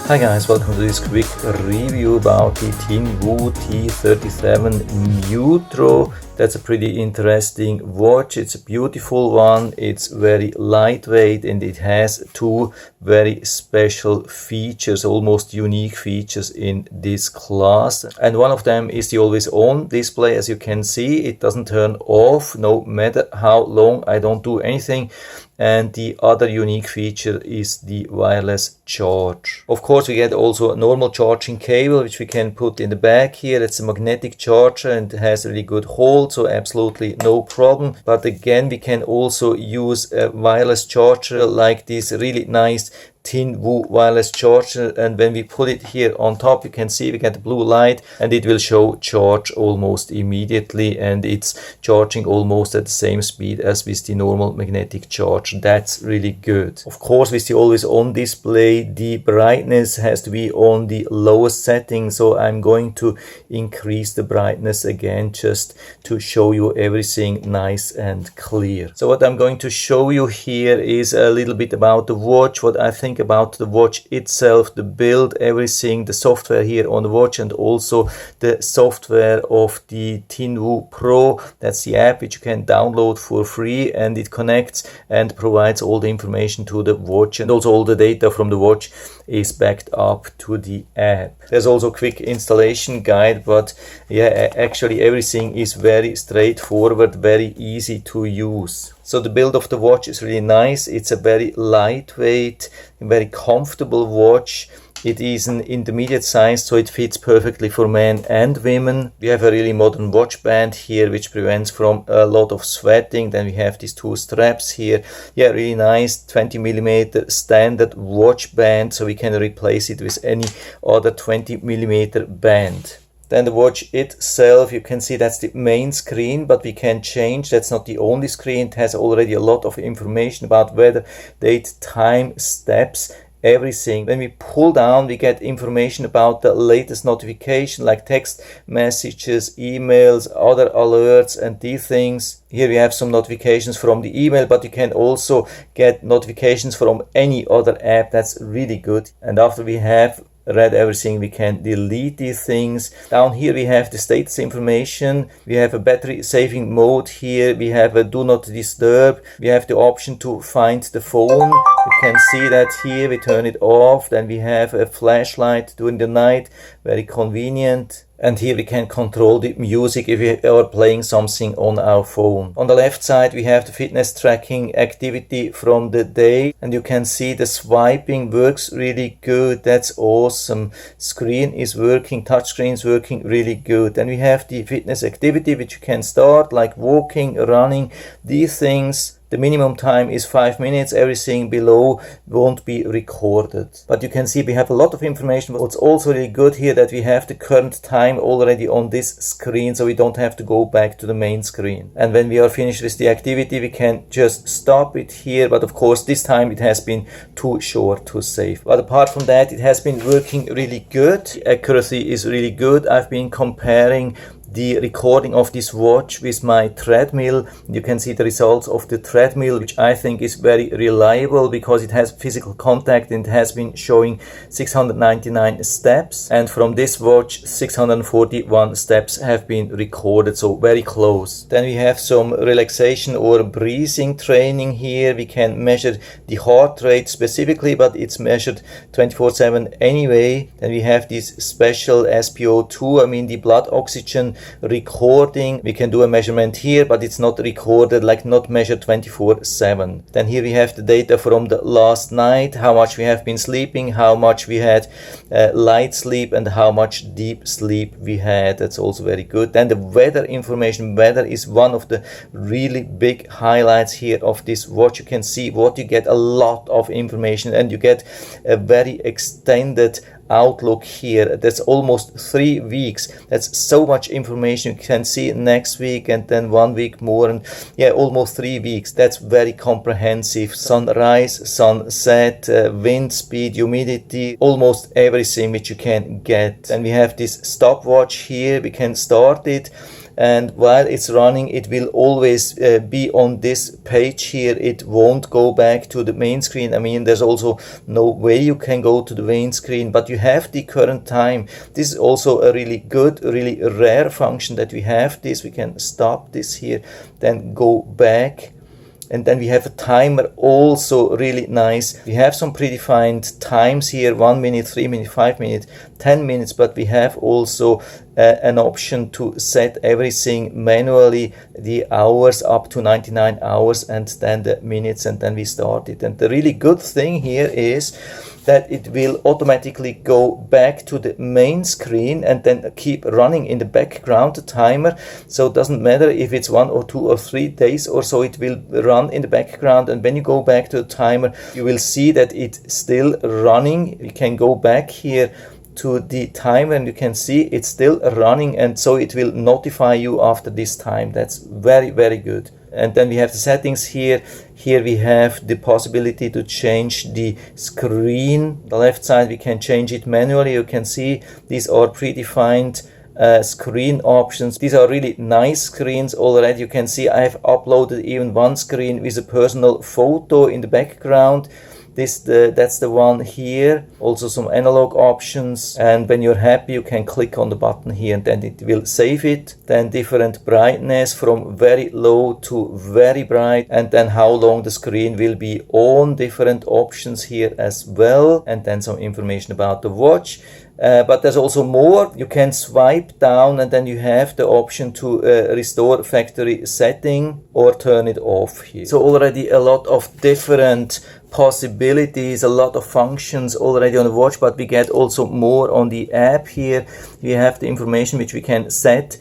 Hi guys, welcome to this quick review about the Tinwoo T37 Neutro. That's a pretty interesting watch. It's a beautiful one. It's very lightweight and it has two very special features, almost unique features in this class. And one of them is the always on display. As you can see, it doesn't turn off no matter how long I don't do anything. And the other unique feature is the wireless charge. Of course, we get also a normal charging cable which we can put in the back here. It's a magnetic charger and it has a really good hold, so absolutely no problem. But again, we can also use a wireless charger like this really nice Tinwoo wireless charger, and when we put it here on top, you can see we get the blue light and it will show charge almost immediately, and it's charging almost at the same speed as with the normal magnetic charge. That's really good. Of course, with the always on display, the brightness has to be on the lowest setting, so I'm going to increase the brightness again just to show you everything nice and clear. So what I'm going to show you here is a little bit about the watch, what I think about the watch itself, the build, everything, the software here on the watch, and also the software of the Tinwoo Pro. That's the app which you can download for free, and it connects and provides all the information to the watch, and also all the data from the watch is backed up to the app. There's also a quick installation guide, but yeah, actually everything is very straightforward, very easy to use. So the build of the watch is really nice. It's a very lightweight, very comfortable watch. It is an intermediate size, so it fits perfectly for men and women. We have a really modern watch band here, which prevents from a lot of sweating. Then we have these two straps here. Yeah, really nice 20mm standard watch band, so we can replace it with any other 20mm band. Then the watch itself, you can see that's the main screen, but we can change. That's not the only screen. It has already a lot of information about weather, date, time, steps, everything. When we pull down, we get information about the latest notification like text messages, emails, other alerts, and these things. Here we have some notifications from the email, but you can also get notifications from any other app. That's really good. And after we have read everything, we can delete these things. Down here we have the status information. We have a battery saving mode here. We have a do not disturb. We have the option to find the phone. You can see that here. We turn it off. Then we have a flashlight during the night, very convenient. And here we can control the music if we are playing something on our phone. On the left side we have the fitness tracking activity from the day, and you can see the swiping works really good. That's awesome. Screen is working, touch screen is working really good. And we have the fitness activity which you can start like walking, running, these things. The minimum time is 5 minutes. Everything below won't be recorded. But you can see we have a lot of information. But what's also really good here that we have the current time already on this screen, so we don't have to go back to the main screen. And when we are finished with the activity, we can just stop it here. But of course, this time it has been too short to save. But apart from that, it has been working really good. The accuracy is really good. I've been comparing the recording of this watch with my treadmill. You can see the results of the treadmill, which I think is very reliable because it has physical contact and it has been showing 699 steps, and from this watch 641 steps have been recorded, so very close. Then we have some relaxation or breathing training here. We can measure the heart rate specifically, but it's measured 24/7 anyway. Then we have this special SpO2, I mean the blood oxygen recording. We can do a measurement here, but it's not recorded, like not measured 24/7. Then here we have the data from the last night, how much we have been sleeping, how much we had light sleep, and how much deep sleep we had. That's also very good. Then the weather information. Weather is one of the really big highlights here of this watch. You can see what you get, a lot of information, and you get a very extended outlook here. That's almost 3 weeks. That's so much information. You can see next week and then 1 week more, and yeah, almost 3 weeks. That's very comprehensive. Sunrise, sunset, wind speed, humidity, almost everything which you can get. And we have this stopwatch here. We can start it and while it's running it will always be on this page here. It won't go back to the main screen. I mean, there's also no way you can go to the main screen, but you have the current time. This is also a really good, really rare function that we have this. We can stop this here, then go back, and then we have a timer, also really nice. We have some predefined times here, 1 minute, 3 minutes, 5 minutes, 10 minutes, but we have also an option to set everything manually, the hours up to 99 hours and then the minutes, and then we start it. And the really good thing here is that it will automatically go back to the main screen and then keep running in the background, the timer. So it doesn't matter if it's 1 or 2 or 3 days or so, it will run in the background. And when you go back to the timer, you will see that it's still running. You can go back here to the timer and you can see it's still running, and so it will notify you after this time. That's very, very good. And then we have the settings here. Here we have the possibility to change the screen. The left side we can change it manually. You can see these are predefined screen options. These are really nice screens already. You can see I have uploaded even one screen with a personal photo in the background. That's the one here. Also some analog options, and when you're happy you can click on the button here and then it will save it. Then different brightness from very low to very bright, and then how long the screen will be on, different options here as well, and then some information about the watch. But there's also more. You can swipe down and then you have the option to restore factory setting or turn it off here. So already a lot of different possibilities, a lot of functions already on the watch, but we get also more on the app here. We have the information which we can set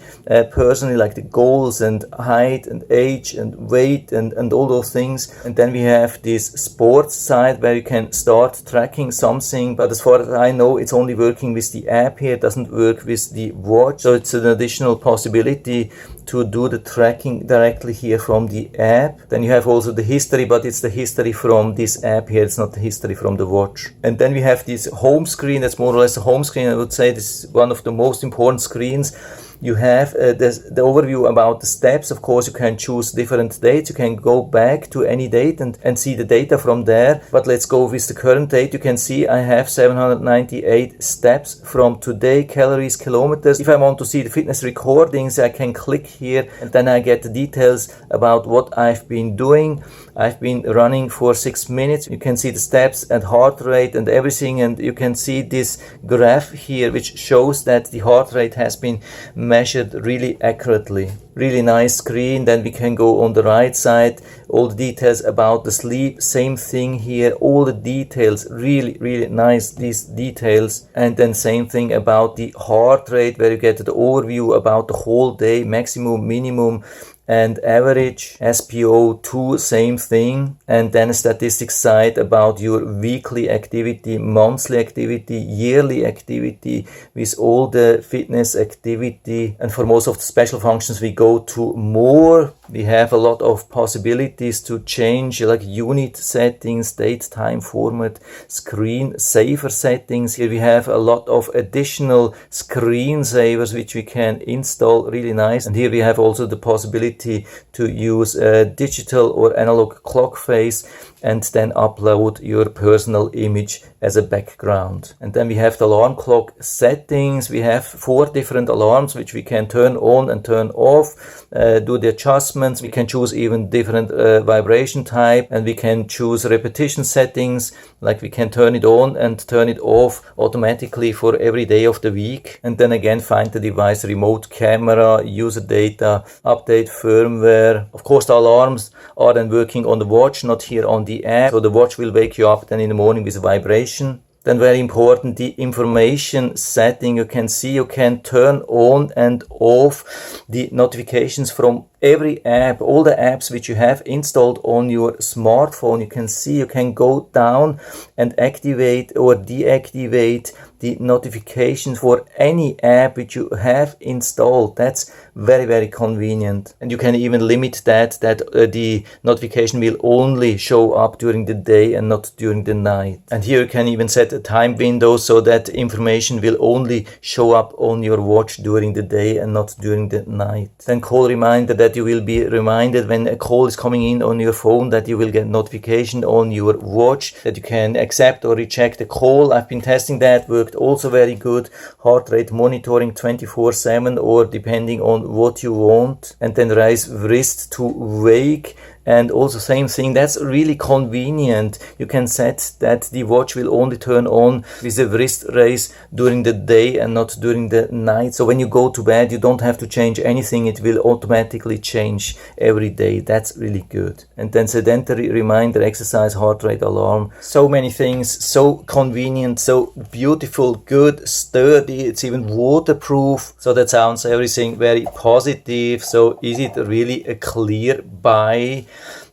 personally, like the goals and height and age and weight and all those things. And then we have this sports side where you can start tracking something, but as far as I know it's only working with the app here, it doesn't work with the watch. So it's an additional possibility to do the tracking directly here from the app. Then you have also the history, but it's the history from this app here, it's not the history from the watch. And then we have this home screen. That's more or less a home screen. I would say this is one of the most important screens. You have the overview about the steps. Of course, you can choose different dates. You can go back to any date and see the data from there. But let's go with the current date. You can see I have 798 steps from today, calories, kilometers. If I want to see the fitness recordings, I can click here and then I get the details about what I've been doing. I've been running for 6 minutes. You can see the steps and heart rate and everything, and you can see this graph here which shows that the heart rate has been measured really accurately. Really nice screen. Then we can go on the right side, all the details about the sleep, same thing here, all the details, really, really nice, these details. And then same thing about the heart rate, where you get the overview about the whole day, maximum, minimum, and average. SPO2, same thing. And then a statistics side about your weekly activity, monthly activity, yearly activity, with all the fitness activity. And for most of the special functions we go to more. We have a lot of possibilities to change, like unit settings, date, time, format, screen saver settings. Here we have a lot of additional screen savers which we can install, really nice. And here we have also the possibility to use a digital or analog clock face and then upload your personal image as a background. And then we have the alarm clock settings. We have 4 different alarms which we can turn on and turn off, do the adjustments. We can choose even different vibration type, and we can choose repetition settings, like we can turn it on and turn it off automatically for every day of the week. And then again, find the device, remote camera, user data, update firmware. Of course, the alarms are then working on the watch, not here on the app. So the watch will wake you up then in the morning with a vibration. Then very important, the information setting. You can see you can turn on and off the notifications from every app, all the apps which you have installed on your smartphone, you can see you can go down and activate or deactivate the notifications for any app which you have installed. That's very, very convenient. And you can even limit that the notification will only show up during the day and not during the night. And here you can even set a time window so that information will only show up on your watch during the day and not during the night. Then call reminder, that you will be reminded when a call is coming in on your phone, that you will get notification on your watch, that you can accept or reject the call. I've been testing that, worked also very good. Heart rate monitoring 24/7 or depending on what you want. And then raise wrist to wake. And also same thing, that's really convenient. You can set that the watch will only turn on with a wrist raise during the day and not during the night. So when you go to bed, you don't have to change anything. It will automatically change every day. That's really good. And then sedentary reminder, exercise, heart rate alarm. So many things, so convenient, so beautiful, good, sturdy. It's even waterproof. So that sounds everything very positive. So is it really a clear buy?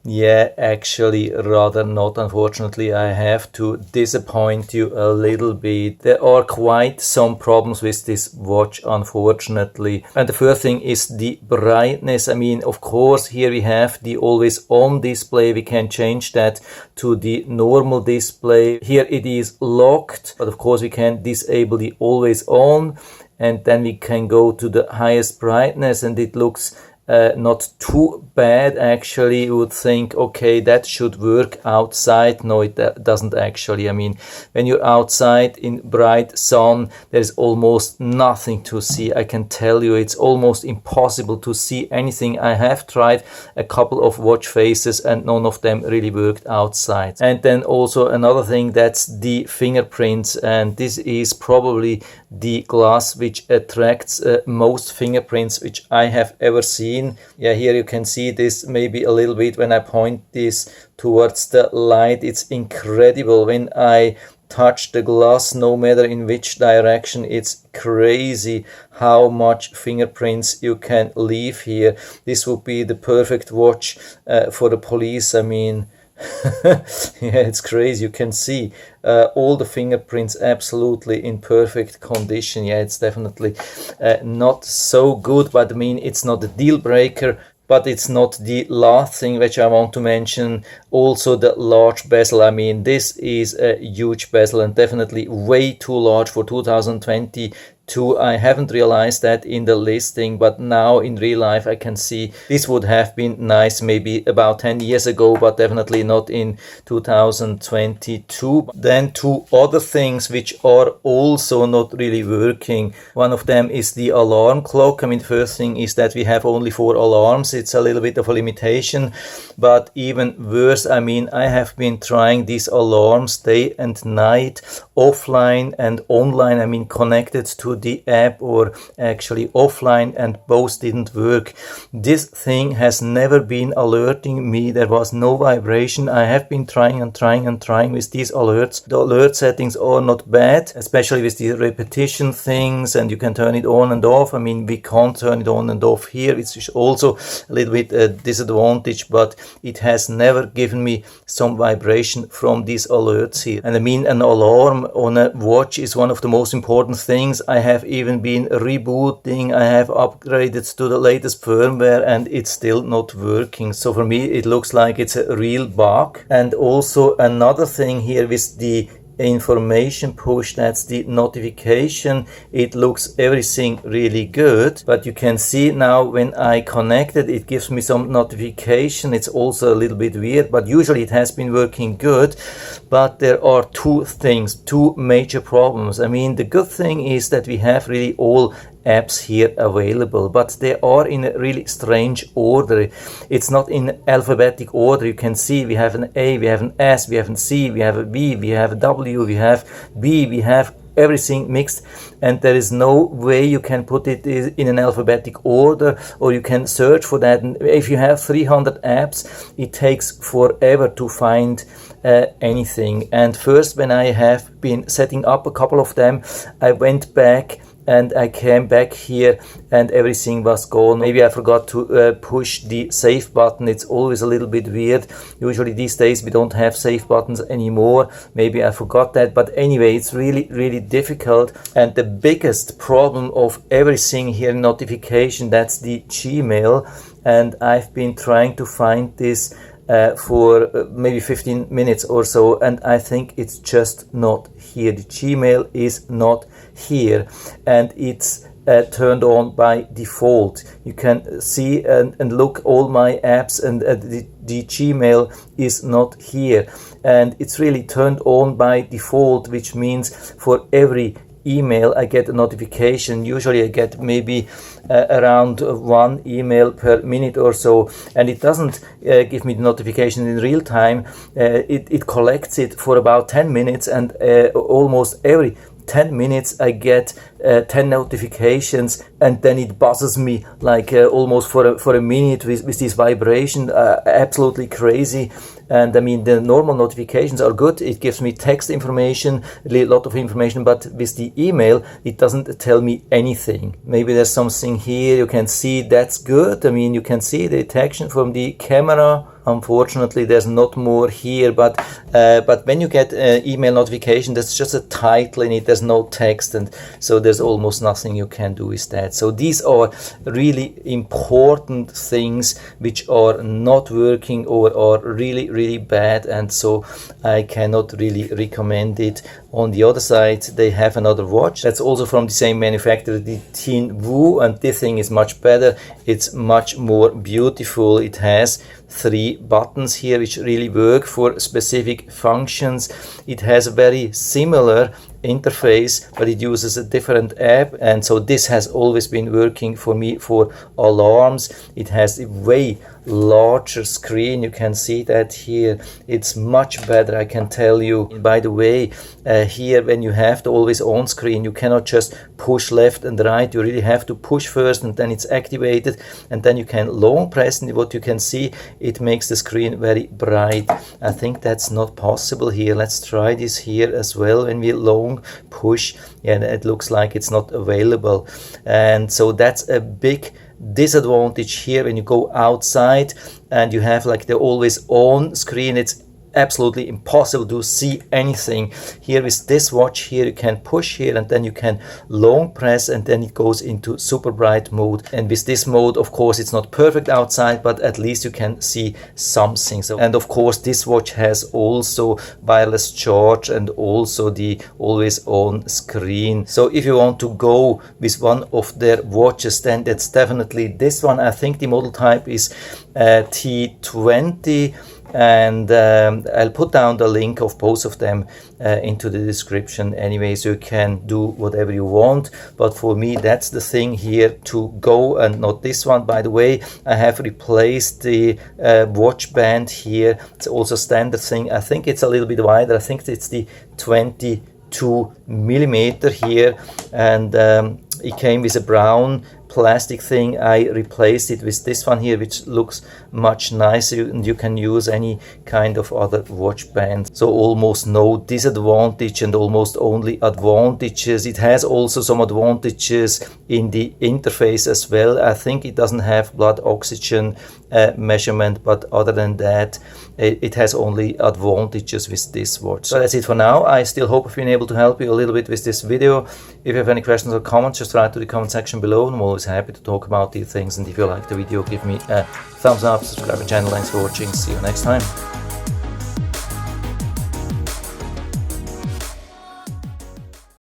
Yeah, actually rather not. Unfortunately, I have to disappoint you a little bit. There are quite some problems with this watch, unfortunately. And the first thing is the brightness. I mean, of course, here we have the always on display. We can change that to the normal display. Here it is locked, but of course we can disable the always on, and then we can go to the highest brightness, and it looks not too bad actually. You would think, okay, that should work outside. No, it doesn't actually. I mean, when you're outside in bright sun, there's almost nothing to see. I can tell you, it's almost impossible to see anything. I have tried a couple of watch faces and none of them really worked outside. And then also another thing, that's the fingerprints, and this is probably the glass which attracts most fingerprints which I have ever seen. Yeah, here you can see this maybe a little bit when I point this towards the light. It's incredible when I touch the glass, no matter in which direction. It's crazy how much fingerprints you can leave here. This would be the perfect watch for the police. I mean, yeah, it's crazy. You can see all the fingerprints absolutely in perfect condition. Yeah, it's definitely not so good, but I mean, it's not a deal breaker. But it's not the last thing which I want to mention. Also the large bezel. I mean, this is a huge bezel and definitely way too large for 2022. I haven't realized that in the listing, but now in real life I can see this would have been nice maybe about 10 years ago, but definitely not in 2022. Then two other things which are also not really working. One of them is the alarm clock. I mean, the first thing is that we have only 4 alarms. It's a little bit of a limitation, but even worse, I mean, I have been trying these alarms day and night, offline and online. I mean, connected to the app or actually offline, and both didn't work. This thing has never been alerting me. There was no vibration. I have been trying and trying and trying with these alerts. The alert settings are not bad, especially with the repetition things, and you can turn it on and off. I mean, we can't turn it on and off here. It's also a little bit a disadvantage, but it has never given me some vibration from these alerts here. And I mean, an alarm on a watch is one of the most important things. I have even been rebooting. I have upgraded to the latest firmware and it's still not working. So for me, it looks like it's a real bug. And also another thing here with the information push, that's the notification. It looks everything really good, but you can see now when I connected, it gives me some notification. It's also a little bit weird, but usually it has been working good. But there are two major problems. I mean, the good thing is that we have really all apps here available, but they are in a really strange order. It's not in alphabetic order. You can see we have an A, we have an S, we have an C, we have a V, we have a W, we have B, we have everything mixed, and there is no way you can put it in an alphabetic order, or you can search for that. And if you have 300 apps, it takes forever to find anything. And first, when I have been setting up a couple of them, I went back and I came back here and everything was gone. Maybe I forgot to push the save button. It's always a little bit weird. Usually these days we don't have save buttons anymore. Maybe I forgot that, but anyway, it's really difficult. And the biggest problem of everything here in notification, that's the Gmail, and I've been trying to find this for maybe 15 minutes or so, and I think it's just not here. The Gmail is not here, and it's turned on by default. You can see and look all my apps, and the Gmail is not here, and it's really turned on by default, which means for every email I get a notification. Usually I get maybe around one email per minute or so, and it doesn't give me the notification in real time. It collects it for about 10 minutes, and almost every 10 minutes I get 10 notifications, and then it buzzes me like almost for a minute with this vibration. Absolutely crazy. And I mean, the normal notifications are good. It gives me text information, a lot of information, but with the email, it doesn't tell me anything. Maybe there's something here you can see. That's good. I mean, you can see the detection from the camera. Unfortunately, there's not more here, but when you get email notification, there's just a title in it. There's no text, and so there's almost nothing you can do with that. So these are really important things which are not working or are really bad, and so I cannot really recommend it. On the other side, they have another watch that's also from the same manufacturer, the Tinwoo, and this thing is much better. It's much more beautiful. It has 3 buttons here which really work for specific functions. It has a very similar interface, but it uses a different app, and so this has always been working for me for alarms. It has a way larger screen. You can see that here. It's much better, I can tell you. By the way, here when you have the always on screen, you cannot just push left and right. You really have to push first, and then it's activated, and then you can long press, and what you can see, it makes the screen very bright. I think that's not possible here. Let's try this here as well. When we long push, yeah, it looks like it's not available, and so that's a big disadvantage here when you go outside and you have like the always on screen. It's absolutely impossible to see anything. Here with this watch here, you can push here and then you can long press, and then it goes into super bright mode. And with this mode, of course, it's not perfect outside, but at least you can see something. So, and of course this watch has also wireless charge and also the always on screen. So if you want to go with one of their watches, then that's definitely this one. I think the model type is T20, and I'll put down the link of both of them into the description anyway, so you can do whatever you want. But for me, that's the thing here to go, and not this one. By the way, I have replaced the watch band here. It's also standard thing. I think it's a little bit wider. I think it's the 22 millimeter here, and it came with a brown plastic thing. I replaced it with this one here, which looks much nicer, and you can use any kind of other watch band. So almost no disadvantage and almost only advantages. It has also some advantages in the interface as well. I think it doesn't have blood oxygen measurement, but other than that, it has only advantages with this watch. So that's it for now. I still hope I've been able to help you a little bit with this video. If you have any questions or comments, just write to the comment section below, and I'm always happy to talk about these things. And if you like the video, give me a thumbs up, subscribe to the channel. Thanks for watching. See you next time.